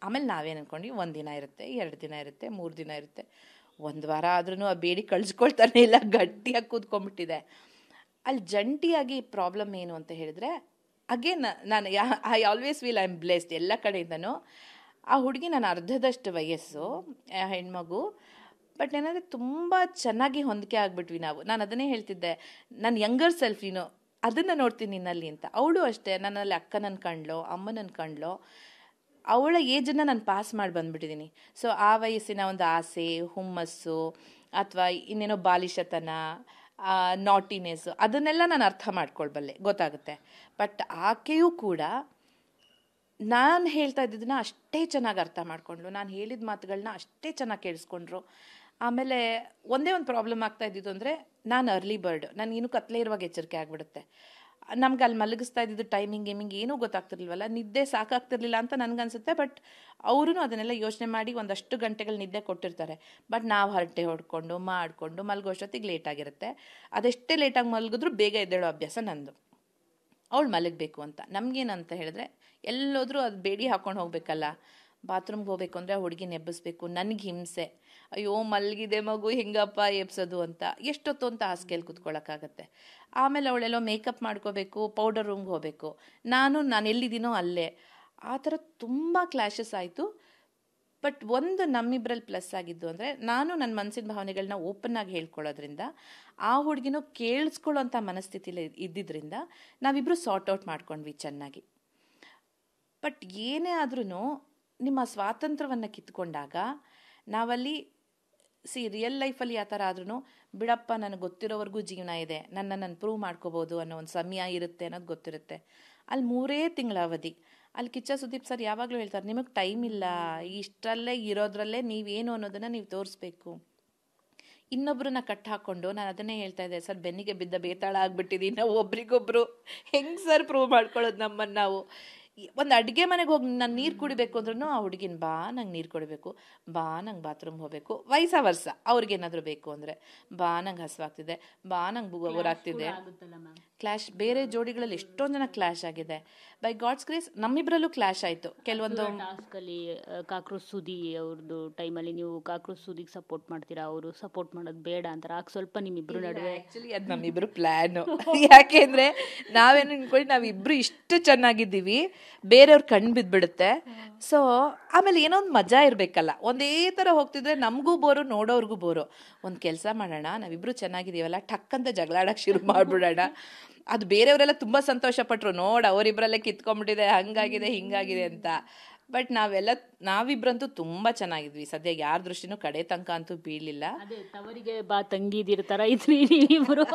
ಆಮೇಲೆ ನಾವೇನು ಅಂದ್ಕೊಂಡ್ವಿ 1 ದಿನ ಇರುತ್ತೆ, 2 ದಿನ ಇರುತ್ತೆ, 3 ದಿನ ಇರುತ್ತೆ. 1 ವಾರ ಆದ್ರೂ ಆ ಬೇಡಿ ಕಳಿಸ್ಕೊಳ್ತಾನೆ ಇಲ್ಲ, ಗಟ್ಟಿಯಾಗಿ ಕೂತ್ಕೊಂಡ್ಬಿಟ್ಟಿದೆ. ಅಲ್ಲಿ ಜಂಟಿಯಾಗಿ ಪ್ರಾಬ್ಲಮ್ ಏನು ಅಂತ ಹೇಳಿದ್ರೆ, ಅಗೇನ್ ನಾನು I always will I am blessed ಎಲ್ಲ ಕಡೆಯಿಂದನೂ. ಆ ಹುಡುಗಿ ನಾನು ಅರ್ಧದಷ್ಟು ವಯಸ್ಸು ಹೆಣ್ಮಗು, ಬಟ್ ಏನಂದರೆ ತುಂಬ ಚೆನ್ನಾಗಿ ಹೊಂದಿಕೆ ಆಗಿಬಿಟ್ವಿ ನಾವು. ನಾನು ಅದನ್ನೇ ಹೇಳ್ತಿದ್ದೆ, ನನ್ನ ಯಂಗರ್ ಸೆಲ್ಫ್ ಅದನ್ನು ನೋಡ್ತೀನಿ ನಿನ್ನಲ್ಲಿ ಅಂತ. ಅವಳು ಅಷ್ಟೇ, ನನ್ನಲ್ಲಿ ಅಕ್ಕನನ್ನು ಕಂಡ್ಲೋ ಅಮ್ಮನನ್ನು ಕಂಡ್ಲೋ, ಅವಳ ಏಜನ್ನು ನಾನು ಪಾಸ್ ಮಾಡಿ ಬಂದುಬಿಟ್ಟಿದ್ದೀನಿ. ಸೊ ಆ ವಯಸ್ಸಿನ ಒಂದು ಆಸೆ, ಹುಮ್ಮಸ್ಸು, ಅಥವಾ ಇನ್ನೇನೋ ಬಾಲಿಶತನ, ನಾಟಿನೆಸ್ಸು, ಅದನ್ನೆಲ್ಲ ನಾನು ಅರ್ಥ ಮಾಡ್ಕೊಳ್ಬಲ್ಲೆ, ಗೊತ್ತಾಗುತ್ತೆ. ಬಟ್ ಆಕೆಯೂ ಕೂಡ ನಾನು ಹೇಳ್ತಾ ಇದ್ದಿದ್ದನ್ನ ಅಷ್ಟೇ ಚೆನ್ನಾಗಿ ಅರ್ಥ ಮಾಡ್ಕೊಂಡ್ಳು, ನಾನು ಹೇಳಿದ ಮಾತುಗಳನ್ನ ಅಷ್ಟೇ ಚೆನ್ನಾಗಿ ಕೇಳಿಸ್ಕೊಂಡ್ರು. ಆಮೇಲೆ ಒಂದೇ ಒಂದು ಪ್ರಾಬ್ಲಮ್ ಆಗ್ತಾ ಇದ್ದಿದ್ದು ಅಂದರೆ, ನಾನು ಅರ್ಲಿ ಬರ್ಡ್, ನಾನು ಇನ್ನೂ ಕತ್ಲೆ ಇರುವಾಗ ಎಚ್ಚರಿಕೆ ಆಗಿಬಿಡುತ್ತೆ. ನಮ್ಗೆ ಅಲ್ಲಿ ಮಲಗಿಸ್ತಾ ಇದ್ದಿದ್ದು ಟೈಮಿಂಗ್ ಗೇಮಿಂಗ್ ಏನೂ ಗೊತ್ತಾಗ್ತಿರ್ಲಿಲ್ವಲ್ಲ, ನಿದ್ದೆ ಸಾಕಾಗ್ತಿರ್ಲಿಲ್ಲ ಅಂತ ನನಗನ್ಸುತ್ತೆ. ಬಟ್ ಅವರು ಅದನ್ನೆಲ್ಲ ಯೋಚನೆ ಮಾಡಿ ಒಂದಷ್ಟು ಗಂಟೆಗಳು ನಿದ್ದೆ ಕೊಟ್ಟಿರ್ತಾರೆ. ಬಟ್ ನಾವು ಹರಟೆ ಹೊಡ್ಕೊಂಡು ಮಾಡಿಕೊಂಡು ಮಲಗೋಷ್ಟೊತ್ತಿಗೆ ಲೇಟಾಗಿರುತ್ತೆ. ಅದೆಷ್ಟೇ ಲೇಟಾಗಿ ಮಲಗಿದ್ರೂ ಬೇಗ ಎದ್ದೇಳೋ ಅಭ್ಯಾಸ ನಂದು. ಅವಳು ಮಲಗಬೇಕು ಅಂತ. ನಮಗೇನಂತ ಹೇಳಿದ್ರೆ, ಎಲ್ಲೋದ್ರೂ ಅದು ಬೇಡಿ ಹಾಕ್ಕೊಂಡು ಹೋಗಬೇಕಲ್ಲ. ಬಾತ್ರೂಮ್ಗೆ ಹೋಗ್ಬೇಕು ಅಂದರೆ ಹುಡುಗಿ ನೆಬ್ಬಿಸ್ಬೇಕು, ನನಗೆ ಹಿಂಸೆ. ಅಯ್ಯೋ ಮಲಗಿದೆ ಮಗು, ಹೆಂಗಪ್ಪ ಎಬ್ಸೋದು ಅಂತ, ಎಷ್ಟೊತ್ತು ಅಂತ ಹಾಸಿಗೆಯಲ್ಲಿ ಕೂತ್ಕೊಳ್ಳೋಕ್ಕಾಗತ್ತೆ. ಆಮೇಲೆ ಅವಳೆಲ್ಲೋ ಮೇಕಪ್ ಮಾಡ್ಕೋಬೇಕು, ಪೌಡರ್ ರೂಮ್ಗೆ ಹೋಗಬೇಕು, ನಾನು ಎಲ್ಲಿದ್ದೀನೋ ಅಲ್ಲೇ. ಆ ಥರ ತುಂಬ ಕ್ಲಾಶಸ್ ಆಯಿತು. ಬಟ್ ಒಂದು ನಮ್ಮಿಬ್ಬರಲ್ಲಿ ಪ್ಲಸ್ ಆಗಿದ್ದು ಅಂದರೆ, ನಾನು ನನ್ನ ಮನಸ್ಸಿನ ಭಾವನೆಗಳನ್ನ ಓಪನ್ ಆಗಿ ಹೇಳ್ಕೊಳ್ಳೋದ್ರಿಂದ, ಆ ಹುಡುಗಿನೂ ಕೇಳಿಸ್ಕೊಳ್ಳೋಂಥ ಮನಸ್ಥಿತಿಲಿ ಇದ್ದಿದ್ದರಿಂದ ನಾವಿಬ್ಬರು ಸಾರ್ಟ್ ಔಟ್ ಮಾಡ್ಕೊಂಡ್ವಿ ಚೆನ್ನಾಗಿ. ಬಟ್ ಏನೇ ಆದ್ರೂ ನಿಮ್ಮ ಸ್ವಾತಂತ್ರ್ಯವನ್ನು ಕಿತ್ಕೊಂಡಾಗ ನಾವಲ್ಲಿ ರಿಯಲ್ ಲೈಫಲ್ಲಿ ಆ ಥರ ಆದ್ರೂ ಬಿಡಪ್ಪ, ನನಗೆ ಗೊತ್ತಿರೋವರೆಗೂ ಜೀವನ ಇದೆ, ನಾನು ಪ್ರೂವ್ ಮಾಡ್ಕೋಬೋದು ಅನ್ನೋ ಒಂದು ಸಮಯ ಇರುತ್ತೆ ಅನ್ನೋದು ಗೊತ್ತಿರುತ್ತೆ. ಅಲ್ಲಿ 3 ತಿಂಗಳ ಅವಧಿ. ಅಲ್ಲಿ ಕಿಚ್ಚ ಸುದೀಪ್ ಸರ್ ಯಾವಾಗಲೂ ಹೇಳ್ತಾರೆ, ನಿಮಗೆ ಟೈಮ್ ಇಲ್ಲ, ಇಷ್ಟರಲ್ಲೇ ಇರೋದ್ರಲ್ಲೇ ನೀವೇನು ಅನ್ನೋದನ್ನು ನೀವು ತೋರಿಸ್ಬೇಕು. ಇನ್ನೊಬ್ಬರನ್ನ ಕಟ್ ಹಾಕ್ಕೊಂಡು, ನಾನು ಅದನ್ನೇ ಹೇಳ್ತಾ ಇದ್ದೆ, ಸರ್ ಬೆನ್ನಿಗೆ ಬಿದ್ದ ಬೇತಾಳ ಆಗ್ಬಿಟ್ಟಿದ್ದೀವಿ ನಾವು, ಒಬ್ರಿಗೊಬ್ರು ಹೆಂಗೆ ಸರ್ ಪ್ರೂವ್ ಮಾಡ್ಕೊಳ್ಳೋದು ನಮ್ಮನ್ನು ನಾವು. ಒಂದು ಅಡುಗೆ ಮನೆಗೆ ಹೋಗಿ ನಾನು ನೀರು ಕುಡಿಬೇಕು ಅಂದ್ರೂ ಆ ಹುಡುಗಿನ ಬಾ ನಂಗೆ ನೀರು ಕೊಡಬೇಕು, ಬಾ ನಂಗೆ ಬಾತ್ರೂಮ್ ಹೋಗಬೇಕು, ವಯಸ್ಸ ವರ್ಷ ಅವ್ರಿಗೇನಾದರೂ ಬೇಕು ಅಂದರೆ ಬಾ ನಂಗೆ ಹಸುವಾಗ್ತಿದೆ, ಬಾ ನಂಗೆ ಊರಾಗ್ತಿದೆ. ಕ್ಲಾಶ್ ಬೇರೆ ಜೋಡಿಗಳಲ್ಲಿ ಎಷ್ಟೊಂದು ಜನ ಕ್ಲಾಶ್ ಆಗಿದೆ. ಬೈ ಗಾಡ್ಸ್ ಗ್ರೇಸ್ ನಮ್ಮಿಬ್ಬರಲ್ಲೂ ಕ್ಲಾಶ್ ಆಯಿತು. ಕೆಲವೊಂದು ಟಾಸ್ಕಲ್ಲಿ ಕಾಕ್ರೋಚ್ ಸುದಿ ಅವ್ರದ್ದು ಟೈಮಲ್ಲಿ ನೀವು ಕಾಕ್ರೋಚ್ ಸುದಿಗೆ ಸಪೋರ್ಟ್ ಮಾಡ್ತೀರಾ, ಅವರು ಸಪೋರ್ಟ್ ಮಾಡೋದು ಬೇಡ ಅಂತಾರೆ. ಆಗ ಸ್ವಲ್ಪ ನಿಮ್ಮಿಬ್ಬರು ನಡುವೆ ಆ್ಯಕ್ಚುಲಿ ಅದು ನಮ್ಮಿಬ್ಬರು ಪ್ಲ್ಯಾನು. ಯಾಕೆಂದರೆ ನಾವೇನು ಅನ್ಕೊಳ್ಳಿ, ನಾವಿಬ್ಬರು ಇಷ್ಟು ಚೆನ್ನಾಗಿದ್ದೀವಿ, ಬೇರೆಯವ್ರು ಕಣ್ಣು ಬಿದ್ದುಬಿಡುತ್ತೆ. ಸೊ ಆಮೇಲೆ ಏನೋ ಒಂದು ಮಜಾ ಇರಬೇಕಲ್ಲ, ಒಂದೇ ಥರ ಹೋಗ್ತಿದ್ರೆ ನಮಗೂ ಬೋರು, ನೋಡೋರ್ಗೂ ಬೋರು. ಒಂದು ಕೆಲಸ ಮಾಡೋಣ, ನಾವಿಬ್ಬರು ಚೆನ್ನಾಗಿದ್ದೀವಲ್ಲ, ಟಕ್ಕಂತ ಜಗಳಾಡಕ್ಕೆ ಶುರು ಮಾಡಿಬಿಡೋಣ. ಅದು ಬೇರೆಯವರೆಲ್ಲ ತುಂಬ ಸಂತೋಷಪಟ್ಟರು, ನೋಡು ಅವರಿಬ್ಬರಲ್ಲೇ ಕಿತ್ಕೊಂಡ್ಬಿಟ್ಟಿದೆ, ಹಂಗಾಗಿದೆ ಹಿಂಗಾಗಿದೆ ಅಂತ. ಬಟ್ ನಾವಿಬ್ರಂತೂ ತುಂಬ ಚೆನ್ನಾಗಿದ್ವಿ. ಸದ್ಯ ಯಾರ ದೃಷ್ಟಿನೂ ಕಡೆ ತನಕ ಅಂತೂ ಬೀಳಲಿಲ್ಲ. ತವರಿಗೆ ಬಾ ತಂಗಿದಿರ ಥರ ಇದ್ರಿ ನೀವಿಬ್ರು.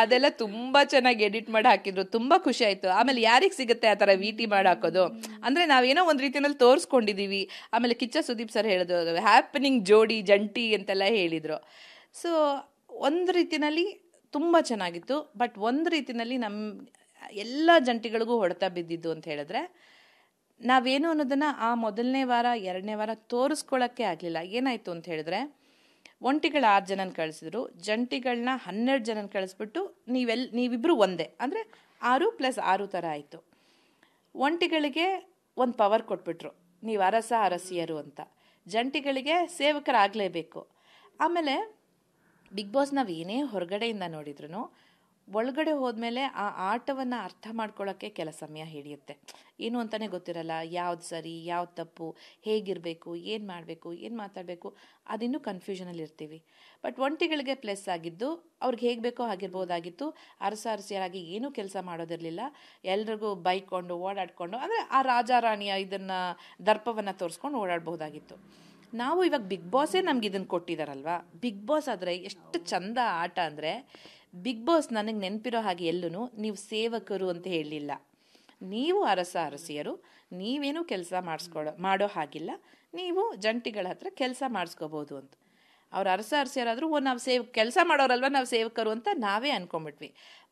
ಅದೆಲ್ಲ ತುಂಬ ಚೆನ್ನಾಗಿ ಎಡಿಟ್ ಮಾಡಿ ಹಾಕಿದ್ರು, ತುಂಬ ಖುಷಿ ಆಯಿತು. ಆಮೇಲೆ ಯಾರಿಗೆ ಸಿಗುತ್ತೆ ಆ ಥರ ವಿಟಿ ಮಾಡಿ ಹಾಕೋದು? ಅಂದರೆ ನಾವೇನೋ ಒಂದು ರೀತಿಯಲ್ಲಿ ತೋರಿಸ್ಕೊಂಡಿದ್ದೀವಿ. ಆಮೇಲೆ ಕಿಚ್ಚ ಸುದೀಪ್ ಸರ್ ಹೇಳಿದ್ರು, ಹ್ಯಾಪನಿಂಗ್ ಜೋಡಿ ಜಂಟಿ ಅಂತೆಲ್ಲ ಹೇಳಿದರು. ಸೊ ಒಂದು ರೀತಿಯಲ್ಲಿ ತುಂಬ ಚೆನ್ನಾಗಿತ್ತು. ಬಟ್ ಒಂದು ರೀತಿಯಲ್ಲಿ ನಮ್ಮ ಎಲ್ಲ ಜಂಟಿಗಳಿಗೂ ಹೊಡೆತ ಬಿದ್ದಿದ್ದು ಅಂತ ಹೇಳಿದ್ರೆ, ನಾವೇನು ಅನ್ನೋದನ್ನು ಆ 1ನೇ ವಾರ 2ನೇ ವಾರ ತೋರಿಸ್ಕೊಳ್ಳೋಕ್ಕೆ ಆಗಲಿಲ್ಲ. ಏನಾಯಿತು ಅಂತ ಹೇಳಿದ್ರೆ, ಒಂಟಿಗಳು 6 ಜನನ ಕಳಿಸಿದ್ರು, ಜಂಟಿಗಳನ್ನ 12 ಜನನ ಕಳಿಸ್ಬಿಟ್ಟು ನೀವಿಬ್ಬರು ಒಂದೇ ಅಂದರೆ 6 + 6 ಥರ ಆಯಿತು. ಒಂಟಿಗಳಿಗೆ ಒಂದು ಪವರ್ ಕೊಟ್ಬಿಟ್ರು, ನೀವು ಅರಸ ಅರಸಿಯರು ಅಂತ. ಜಂಟಿಗಳಿಗೆ ಸೇವಕರಾಗಲೇಬೇಕು. ಆಮೇಲೆ ಬಿಗ್ ಬಾಸ್ ನಾವು ಏನೇ ಹೊರಗಡೆಯಿಂದ ನೋಡಿದ್ರು, ಒಳಗಡೆ ಹೋದ್ಮೇಲೆ ಆ ಆಟವನ್ನು ಅರ್ಥ ಮಾಡ್ಕೊಳ್ಳೋಕ್ಕೆ ಕೆಲ ಸಮಯ ಹಿಡಿಯುತ್ತೆ. ಏನು ಅಂತಲೇ ಗೊತ್ತಿರಲ್ಲ, ಯಾವ್ದು ಸರಿ ಯಾವ್ದು ತಪ್ಪು, ಹೇಗಿರಬೇಕು, ಏನು ಮಾಡಬೇಕು, ಏನು ಮಾತಾಡಬೇಕು, ಅದಿನ್ನೂ ಕನ್ಫ್ಯೂಷನಲ್ಲಿ ಇರ್ತೀವಿ. ಬಟ್ ಒಂಟಿಗಳಿಗೆ ಪ್ಲಸ್ ಆಗಿದ್ದು, ಅವ್ರಿಗೆ ಹೇಗೆ ಬೇಕೋ ಆಗಿರ್ಬೋದಾಗಿತ್ತು. ಅರಸಿಯರಾಗಿ ಏನೂ ಕೆಲಸ ಮಾಡೋದಿರಲಿಲ್ಲ, ಎಲ್ರಿಗೂ ಬೈಕೊಂಡು ಓಡಾಡಿಕೊಂಡು, ಅಂದರೆ ಆ ರಾಜ ರಾಣಿಯ ಇದನ್ನು ದರ್ಪವನ್ನು ತೋರಿಸ್ಕೊಂಡು ಓಡಾಡ್ಬೋದಾಗಿತ್ತು. ನಾವು ಇವಾಗ ಬಿಗ್ ಬಾಸೇ ನಮ್ಗೆ ಇದನ್ನು ಕೊಟ್ಟಿದ್ದಾರಲ್ವ. ಬಿಗ್ ಬಾಸ್ ಆದರೆ ಎಷ್ಟು ಚಂದ ಆಟ ಅಂದರೆ, ಬಿಗ್ ಬಾಸ್ ನನಗೆ ನೆನಪಿರೋ ಹಾಗೆ ಎಲ್ಲೂ ನೀವು ಸೇವಕರು ಅಂತ ಹೇಳಲಿಲ್ಲ, ನೀವು ಅರಸ ಅರಸಿಯರು, ನೀವೇನು ಕೆಲಸ ಮಾಡೋ ಹಾಗಿಲ್ಲ, ನೀವು ಜಂಟಿಗಳ ಹತ್ರ ಕೆಲಸ ಮಾಡಿಸ್ಕೋಬೋದು ಅಂತ. ಅವ್ರು ಅರಸ ಅರಸಿಯರಾದರೂ ನಾವು ಕೆಲಸ ಮಾಡೋರಲ್ವ, ನಾವು ಸೇವಕರು ಅಂತ ನಾವೇ ಅಂದ್ಕೊಂಬಿಟ್ವಿ.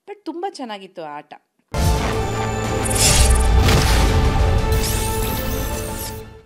ಬಟ್ ತುಂಬ ಚೆನ್ನಾಗಿತ್ತು ಆಟ.